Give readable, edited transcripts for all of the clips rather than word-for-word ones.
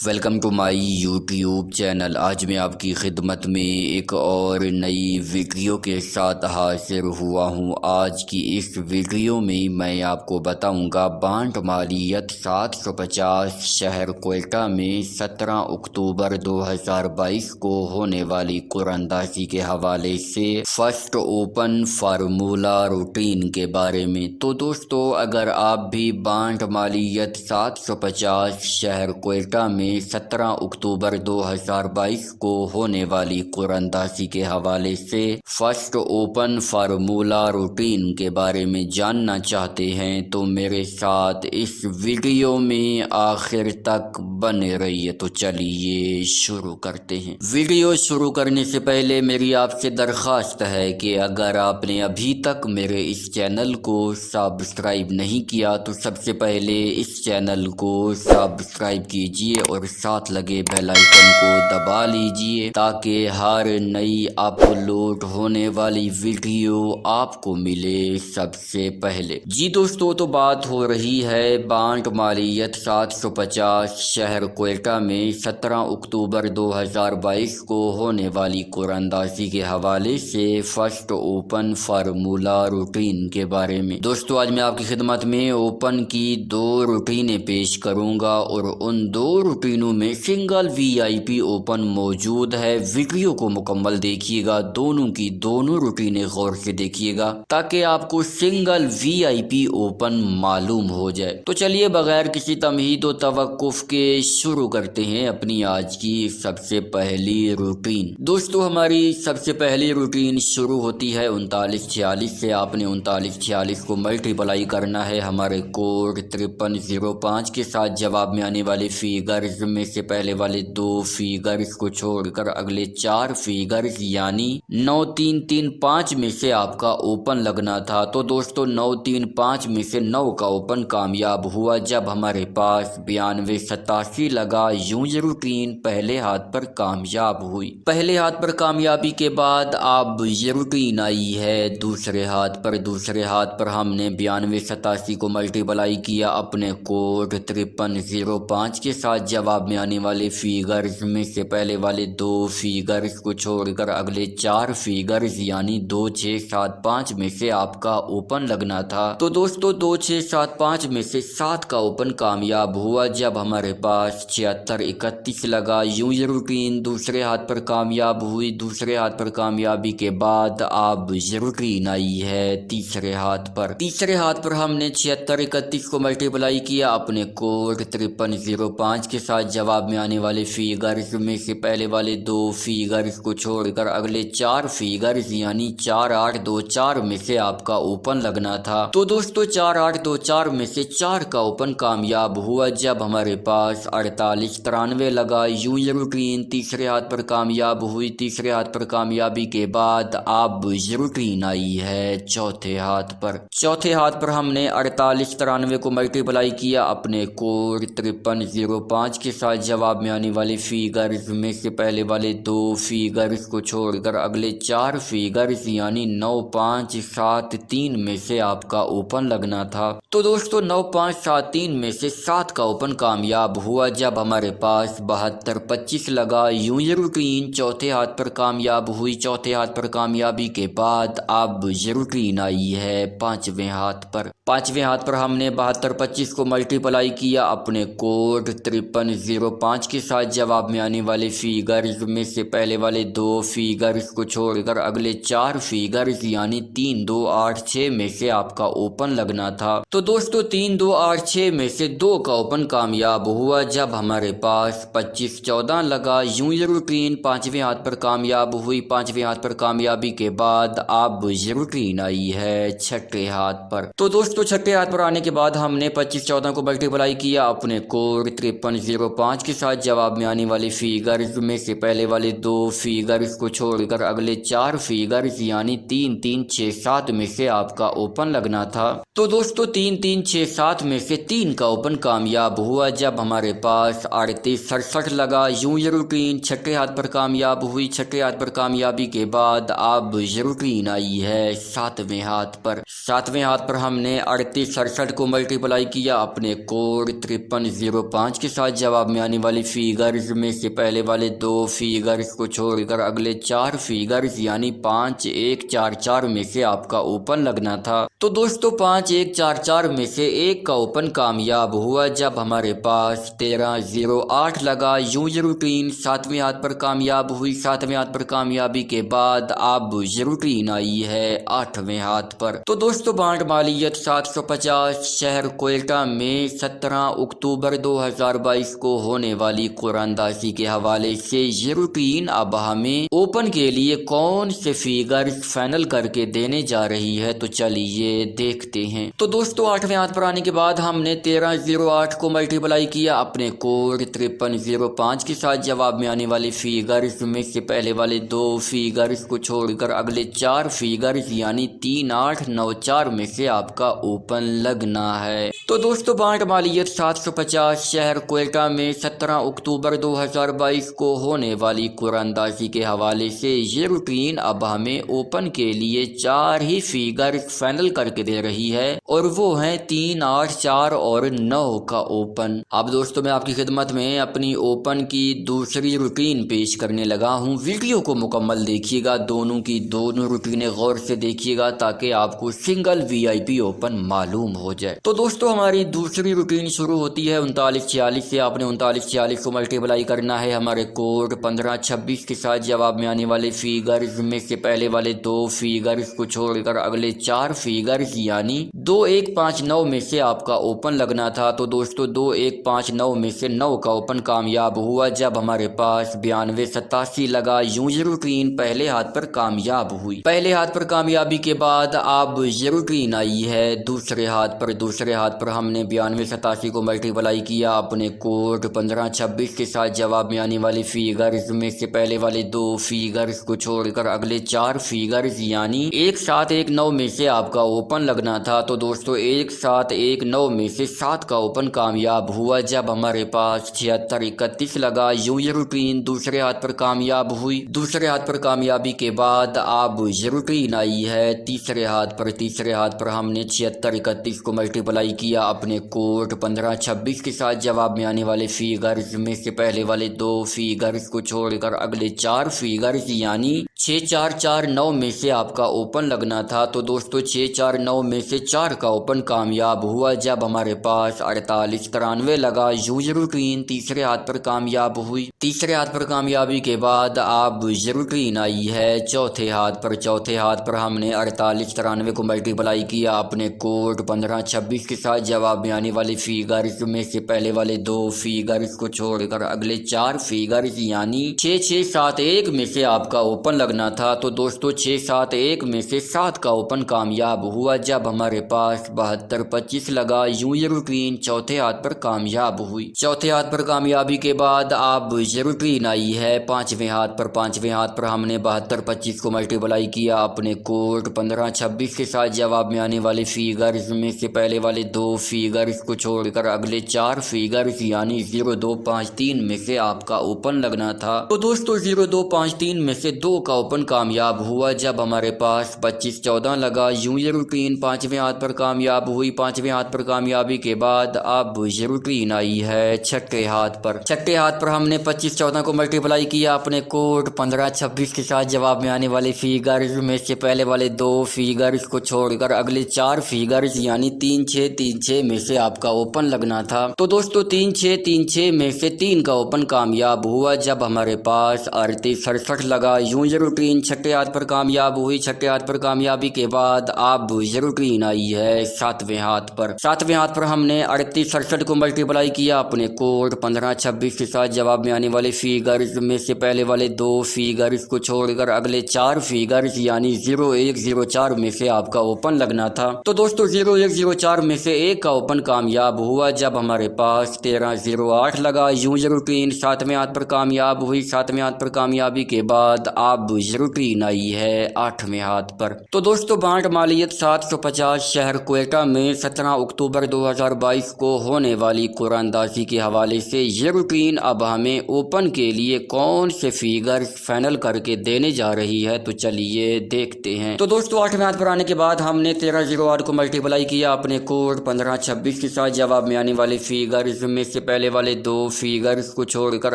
Welcome to my YouTube channel. آج میں آپ کی خدمت میں ایک اور نئی ویڈیو کے ساتھ حاضر ہوا ہوں۔ آج کی اس ویڈیو میں آپ کو بتاؤں گا بانڈ مالیت 750 شہر کوئٹہ میں 17 اکتوبر 2022 کو ہونے والی قراندازی کے حوالے سے فرسٹ اوپن فارمولہ روٹین کے بارے میں۔ تو دوستو، اگر آپ بھی بانڈ مالیت 750 شہر کوئٹہ میں 17 اکتوبر 2022 کو ہونے والی قراندازی کے حوالے سے فرسٹ اوپن فارمولہ روٹین کے بارے میں جاننا چاہتے ہیں تو میرے ساتھ اس ویڈیو میں آخر تک بنے رہیے۔ تو چلیے شروع کرتے ہیں۔ ویڈیو شروع کرنے سے پہلے میری آپ سے درخواست ہے کہ اگر آپ نے ابھی تک میرے اس چینل کو سبسکرائب نہیں کیا تو سب سے پہلے اس چینل کو سبسکرائب کیجیے اور ساتھ لگے بیل آئیکن کو دبا لیجیے تاکہ ہر نئی اپلوڈ ہونے والی ویڈیو آپ کو ملے سب سے پہلے۔ جی دوستو، تو بات ہو رہی ہے بانڈ مالیت 750 شہر کوئٹہ میں 17 اکتوبر 2022 کو ہونے والی قراندازی کے حوالے سے فرسٹ اوپن فارمولہ روٹین کے بارے میں۔ دوستو، آج میں آپ کی خدمت میں اوپن کی 2 روٹینیں پیش کروں گا اور ان 2 روٹینوں میں سنگل وی آئی پی اوپن موجود ہے۔ ویڈیو کو مکمل دیکھیے گا، دونوں کی دونوں روٹینیں غور سے دیکھیے گا تاکہ آپ کو سنگل وی آئی پی اوپن معلوم ہو جائے۔ تو چلیے بغیر کسی تمہید و توقف کے شروع کرتے ہیں اپنی آج کی سب سے پہلی روٹین۔ دوستو، ہماری سب سے پہلی روٹین شروع ہوتی ہے 3946 سے۔ آپ نے 3946 کو ملٹیپلائی کرنا ہے ہمارے کوڈ 5305 کے ساتھ۔ جواب میں آنے والے فیگرز میں سے پہلے والے 2 فیگرز کو چھوڑ کر اگلے 4 فیگرز یعنی 9335 میں سے آپ کا اوپن لگنا تھا۔ تو دوستو، 935 میں سے 9 کا اوپن کامیاب ہوا جب ہمارے پاس 9287 لگا۔ یوں یہ روٹین پہلے ہاتھ پر کامیاب ہوئی۔ پہلے ہاتھ پر کامیابی کے بعد اب یہ روٹین آئی ہے دوسرے ہاتھ پر۔ دوسرے ہاتھ پر ہم نے 9287 کو ملٹیپلائی کیا اپنے کوڈ 5305 کے ساتھ۔ جواب میں آنے والے فیگرز میں سے پہلے والے 2 فیگرز کو چھوڑ کر اگلے 4 فیگرز یعنی 2675 میں سے آپ کا اوپن لگنا تھا۔ تو دوستو، 2675 میں سے 7 کا اوپن کامیاب ہوا جب ہمارے پاس 7631 لگا۔ یوں یہ روٹین دوسرے ہاتھ پر کامیاب ہوئی۔ دوسرے ہاتھ پر کامیابی کے بعد اب یہ روٹین آئی ہے تیسرے ہاتھ پر۔ تیسرے ہاتھ پر ہم نے 7631 کو ملٹیپلائی کیا اپنے کوڈ 5305 کے ساتھ۔ جواب میں آنے والے فیگرز میں سے پہلے والے 2 فیگرز کو چھوڑ کر اگلے 4 فیگرز یعنی 4824 میں سے آپ کا اوپن لگنا تھا۔ تو دوستو، 4824 میں سے 4 کا اوپن کامیاب ہوا جب ہمارے پاس 4893 لگا۔ یوں یہ روٹین تیسرے ہاتھ پر کامیاب ہوئی۔ تیسرے ہاتھ پر کامیابی کے بعد اب یہ روٹین آئی ہے چوتھے ہاتھ پر۔ چوتھے ہاتھ پر ہم نے 4893 کو ملٹیپلائی کیا اپنے کوڈ 5305 کے ساتھ۔ جواب میں آنے والے فیگرز میں سے پہلے والے 2 فیگرز کو چھوڑ کر اگلے 4 فیگرز یعنی 9573 میں سے آپ کا اوپن لگنا تھا۔ تو دوستو، 9573 میں سے 7 کا اوپن کامیاب ہوا جب ہمارے پاس 7225 لگا۔ یوں یہ روٹین چوتھے ہاتھ پر کامیاب ہوئی۔ چوتھے ہاتھ پر کامیابی کے بعد اب یہ روٹین آئی ہے پانچویں ہاتھ پر۔ پانچویں ہاتھ پر ہم نے 7225 کو ملٹیپلائی کیا اپنے کوڈ 5305 کے ساتھ۔ جواب میں آنے والے فیگرز میں سے پہلے والے 2 فیگرز کو چھوڑ کر اگلے 4 فیگرز یعنی 3286 میں سے آپ کا اوپن لگنا تھا۔ تو دوستو، 3286 میں سے 2 کا اوپن کامیاب ہوا جب ہمارے پاس 2514 لگا۔ یوں یہ روٹین پانچویں ہاتھ پر کامیاب ہوئی۔ پانچویں ہاتھ پر کامیابی کے بعد اب یہ روٹین آئی ہے چھٹے ہاتھ پر۔ تو دوستو، چھٹے ہاتھ پر آنے کے بعد ہم نے 2514 کو ملٹیپلائی کیا اپنے کوڈ 5305 کے ساتھ۔ جواب میں آنے والے فیگرز میں سے پہلے والے 2 فیگرز کو چھوڑ کر اگلے 4 فیگرز یعنی 3367 میں سے آپ کا اوپن لگنا تھا۔ تو دوستو، 3367 میں سے 3 کا اوپن کامیاب ہوا جب ہمارے پاس 3867 لگا۔ یوں یہ روٹین چھٹے ہاتھ پر کامیاب ہوئی۔ چھٹے ہاتھ پر کامیابی کے بعد اب یہ روٹین آئی ہے ساتویں ہاتھ پر۔ ساتویں ہاتھ پر ہم نے 3867 کو ملٹیپلائی کیا اپنے کوڈ 5305 کے ساتھ۔ जवाब में आने वाले फिगर्स में से पहले वाले 2 फिगर्स को छोड़कर अगले 4 फिगर्स यानी 5, 1, 4, 4 में से आपका ओपन लगना था। तो दोस्तों 5, 1, 4, 4 में से एक का ओपन कामयाब हुआ जब हमारे पास 13, 0, 8 लगा। यूं ये रूटीन 7वें हाथ पर कामयाब हुई। 7वें हाथ पर कामयाबी के बाद अब ये रूटीन आई है 8वें हाथ पर। तो दोस्तों बांड मालियत 750 शहर कोयटा में 17 अक्टूबर 2022 को होने वाली कुरानदासी के हवाले से ये रूटीन अब हमें ओपन के लिए कौन से फिगर्स फाइनल करके देने जा रही है, तो चलिए देखते हैं। तो दोस्तों 8वें हाथ पर आने के बाद हमने 1308 को मल्टीप्लाई किया अपने कोड 5305 के साथ। जवाब में आने वाले फिगर्स में से पहले वाले 2 फिगर्स को छोड़कर अगले 4 फिगर्स यानी 3894 में से आपका ओपन लगना है। तो दोस्तों बांड मालियत 750 शहर कोयटा में 17 अक्टूबर 2022 को होने वाली कुरानदासी के हवाले से ये रूटीन अब हमें ओपन के लिए 4 ही फिगर्स फाइनल करके दे रही है और वो हैं 3, 8, 4 और 9 का ओपन। अब दोस्तों मैं आपकी खिदमत में अपनी ओपन की दूसरी रूटीन पेश करने लगा हूँ। वीडियो को मुकम्मल देखिएगा, दोनों की दोनों रूटीनें गौर से देखिएगा ताकि आपको सिंगल VIP ओपन मालूम हो जाए। तो दोस्तों हमारी दूसरी रूटीन शुरू होती है 3946 से। आपने 3946 को मल्टीप्लाई करना है हमारे कोड 1526 के साथ। जवाब में आने वाले फिगर्स में से पहले वाले 2 फिगर्स को छोड़कर अगले 4 फिगर्स यानी 2159 में से आपका ओपन लगना था। तो दोस्तों 2159 में से 9 का ओपन कामयाब हुआ जब हमारे पास 9287 लगा। यूं ये रूटीन पहले हाथ पर कामयाब हुई। पहले हाथ पर कामयाबी के बाद अब ये रूटीन आई है दूसरे हाथ पर। दूसरे हाथ पर हमने 9287 को मल्टीप्लाई किया अपने कोड 1526 के साथ। जवाब में आने वाले फिगर्स में से पहले वाले 2 फिगर्स को छोड़कर अगले 4 फिगर्स यानी 1719 में से आपका ओपन लगना था। तो दोस्तों 1719 में से 7 का ओपन कामयाब हुआ जब हमारे पास 7631 लगा। यूं ये रूटीन दूसरे हाथ पर कामयाब हुई। दूसरे हाथ पर कामयाबी के बाद अब ये रूटीन आई है तीसरे हाथ पर। तीसरे हाथ पर हमने 7631 को मल्टीप्लाई किया अपने कोड 1526 के साथ। जवाब में आने वाले फिगर्स में से पहले वाले 2 फिगर्स को छोड़कर अगले 4 फिगर्स यानी 6449 में से आपका ओपन लगना था। तो दोस्तों 649 में से 4 का ओपन कामयाब हुआ जब हमारे पास 4893 लगा। यूं ये रूटीन तीसरे हाथ पर कामयाब हुई। तीसरे हाथ पर कामयाबी के बाद अब ये रूटीन आई है चौथे हाथ पर। चौथे हाथ पर हमने 4893 को मल्टीप्लाई किया अपने कोड 1526 के साथ। जवाब में आने वाले फिगर्स में से पहले वाले 2 फिगर्स को छोड़कर अगले 4 फिगर्स यानी 6671 में से आपका ओपन लगना था। तो दोस्तों 671 में से 7 का ओपन कामयाब हुआ जब हमारे पास 7225 लगा। यूं ये रूटीन चौथे हाथ पर कामयाब हुई। चौथे हाथ पर कामयाबी के बाद अब ये रूटीन आई है 5वें हाथ पर। 5वें हाथ पर हमने 7225 को मल्टीप्लाई किया अपने कोड 1526 के साथ। जवाब में आने वाले फिगर्स में से पहले वाले 2 फिगर्स को छोड़कर अगले 4 फिगर्स यानी 0253 में से आपका ओपन लगना था। तो दोस्तों 0253 में से 2 का ओपन कामयाब हुआ जब हमारे पास 2514 लगा। यूं ये रूटीन 5वें हाथ पर कामयाब हुई। 5वें हाथ पर कामयाबी के बाद अब ये रूटीन आई है छठे हाथ पर। छठे हाथ पर हमने 2514 को मल्टीप्लाई किया अपने कोड 1526 के साथ। जवाब में आने वाले फिगर्स में से पहले वाले 2 फिगर्स को छोड़कर अगले 4 फिगर्स यानी 3636 में से आपका ओपन लगना था। तो दोस्तों 3636 में से 3 का ओपन कामयाब हुआ जब हमारे पास 3867 लगा। यूं ये रूटीन छठे हाथ पर कामयाब हुई। छठे हाथ पर कामयाबी के बाद अब ये रूटीन आई है 7वें हाथ पर। 7वें हाथ पर हमने 3867 को मल्टीप्लाई किया अपने कोड 1526 के साथ। जवाब में आने वाले फिगर्स में से पहले वाले 2 फिगर्स को छोड़कर अगले 4 फिगर्स यानी 0104 में से आपका ओपन लगना था। तो दोस्तों 0104 में से 1 का ओपन कामयाब हुआ जब हमारे पास 1308 लगा। यूं ये रूटीन 7वें हाथ पर कामयाब हुई। 7वें हाथ पर कामयाबी के बाद अब अब रूटीन आई है 8वें हाथ पर। तो दोस्तों बांट मालियत 750 शहर क्वेटा में 17 अक्टूबर 2022 को होने वाली कुरानदाजी के हवाले से ये रूटीन अब हमें ओपन के लिए कौन से फिगर फाइनल करके देने जा रही है, तो चलिए देखते हैं। तो दोस्तों 8वें हाथ पर आने के बाद हमने 1308 को मल्टीप्लाई किया अपने कोड 1526 के साथ। जवाब में आने वाले फिगर्स में से पहले वाले 2 फिगर्स को छोड़कर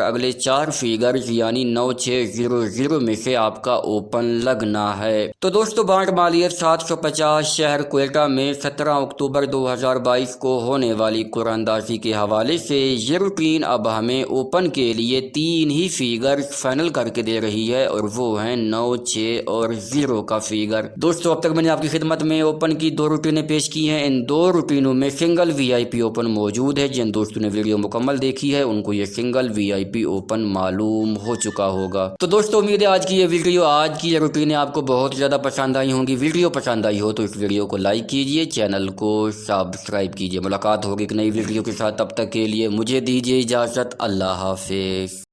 अगले 4 फिगर्स यानी 9600 में से आपका ओपन लगना है। तो दोस्तों बांट मालियत 750 शहर क्वेटा में 17 अक्टूबर 2022 को होने वाली कुरानदाजी के हवाले से ये रूटीन अब हमें ओपन के लिए 3 ही फिगर्स फाइनल करके दे रही है और वो है 9, 6 और 0 का फिगर। दोस्तों अब तक मैंने आपकी खिदमत में ओपन की 2 रूटीनें पेश की हैं। इन 2 रूटीनों में सिंगल वीआईपी ओपन मौजूद है। जिन दोस्तों ने वीडियो मुकम्मल देखी है उनको ये सिंगल वीआईपी ओपन मालूम हो चुका होगा। तो दोस्तों उम्मीद है आज की ये वीडियो, आज की ये रूटीनें आपको बहुत ज़्यादा पसंद आई होंगी। वीडियो पसंद आई हो तो इस वीडियो को लाइक कीजिए, चैनल को सब्सक्राइब कीजिए। मुलाकात होगी एक नई वीडियो के साथ, तब तक के लिए मुझे दीजिए इजाज़त। अल्लाह हाफिज़।